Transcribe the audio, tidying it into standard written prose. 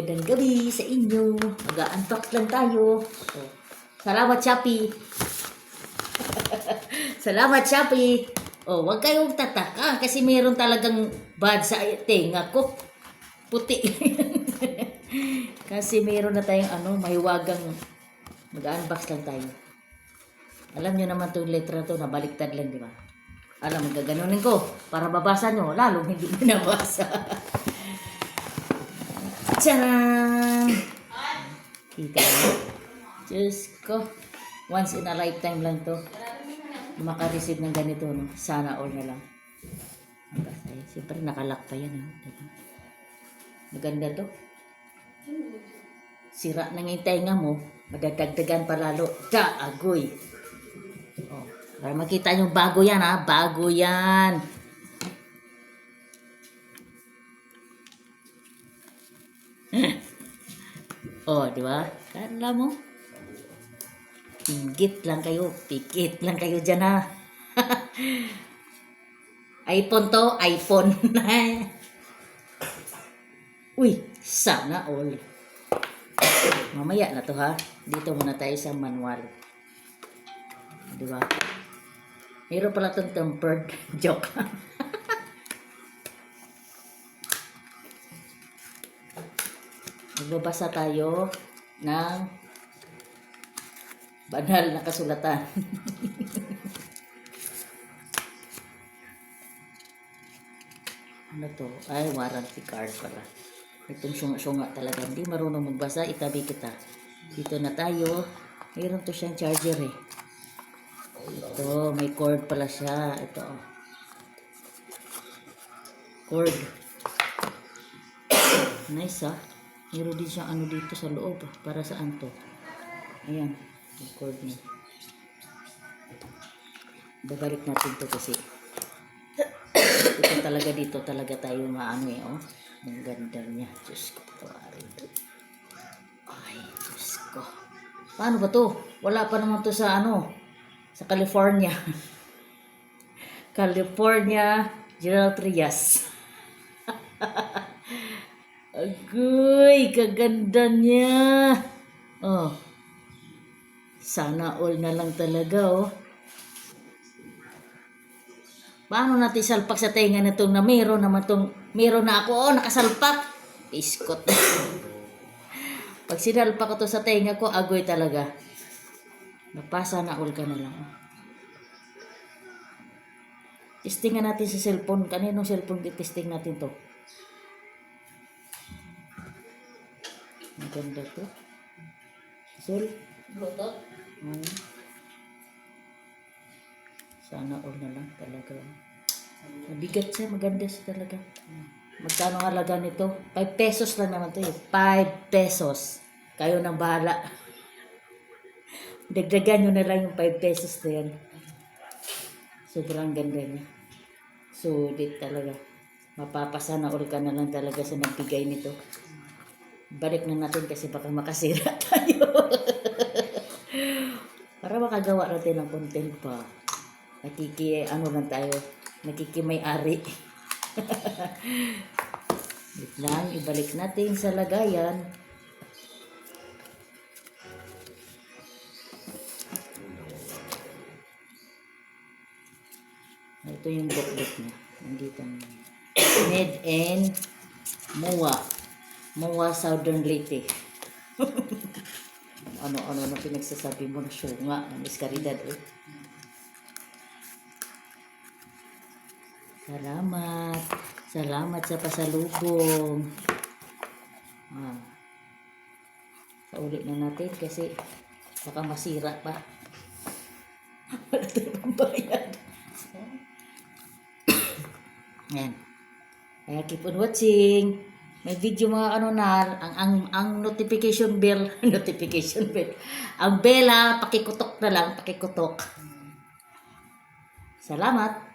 magandang gabi sa inyo. Mag-unbox lang tayo. Oh. Salamat, Shopee. Salamat, Shopee. Oh, wag kayong tataka kasi meron talagang bad sa tenga ko. Puti. Kasi meron na tayong mahiwagang mag-unbox lang tayo. Alam nyo naman itong letra to, nabaliktad lang, di ba? Alam, magaganunin ko para babasa nyo, lalong hindi binabasa. Tcharam! Kita mo? Diyos ko. Once in a lifetime lang to. Maka-receive ng ganito, no? Sana all na lang. Siyempre nakalak pa yan, diba? Maganda to. Sira na yung tenga mo, madadagdagan pa lalo. Agoy! Oh, para makita nyo, bago yan, ha? Bago yan! Oh, di ba? Kala mo? Pinggit lang kayo. Pikit lang kayo dyan, ha? iPhone to? iPhone. Uy, sana all. Mamaya na to, ha? Dito muna tayo sa manual. Di ba? Meron pala itong tempered. Joke. Magbabasa tayo ng banal na kasulatan. Ano to? Ay, warranty card pala. Itong sunga-sunga talaga. Hindi marunong magbasa, itabi kita. Dito na tayo. Mayroon to siyang charger eh. Ito, may cord pala siya. Ito. Cord. Nice ah. Meron din siyang ano dito sa loob. Para saan to? Ayan. Yung cord niya. Babalik natin to kasi ito talaga dito talaga tayo maano eh. Oh. Ang ganda niya. Diyos ko. Tawarin to. Ay, Diyos ko. Paano ba to? Wala pa naman to sa sa California. California General Trias. Agoy, kaganda niya. Oh. Sana all na lang talaga, oh. Paano natin salpak sa tenga na itong na meron naman itong, meron na ako, oh, nakasalpak. Iskot. Pag sinalpak ko to sa tenga ko, agoy talaga. Napasa na all ka na lang. Testingan natin sa cellphone. Kaninong cellphone testing natin to? Maganda to. Sul? Bluetooth? Sana all na lang talaga. Mabigat siya. Maganda siya talaga. Magkano ang halaga nito? 5 pesos lang naman to eh. 5 pesos. Kayo nang bahala. Dagdagan nyo na lang yung 5 pesos na yan. Sobrang ganda niya. Sulit talaga. Mapapasana all ka na lang talaga sa nagbigay nito. Balik na natin kasi baka makasira tayo. Para makagawa natin ng content pa. Lang tayo. Nakikimay-ari. Wait lang, ibalik natin sa lagayan. Ito yung book niya. Nandito na. Made in MOA. MOA Southern Leyte. Ano na pinagsasabi mo na syunga. Miss Caridad eh. Salamat. Salamat sa pasalubong. Paulit na natin kasi baka masira pa. Wala tayong bayad. Yan. Kaya keep on watching. May video mga ang notification bell, notification bell. Ang bella, pakikutok na lang, pakikutok. Salamat.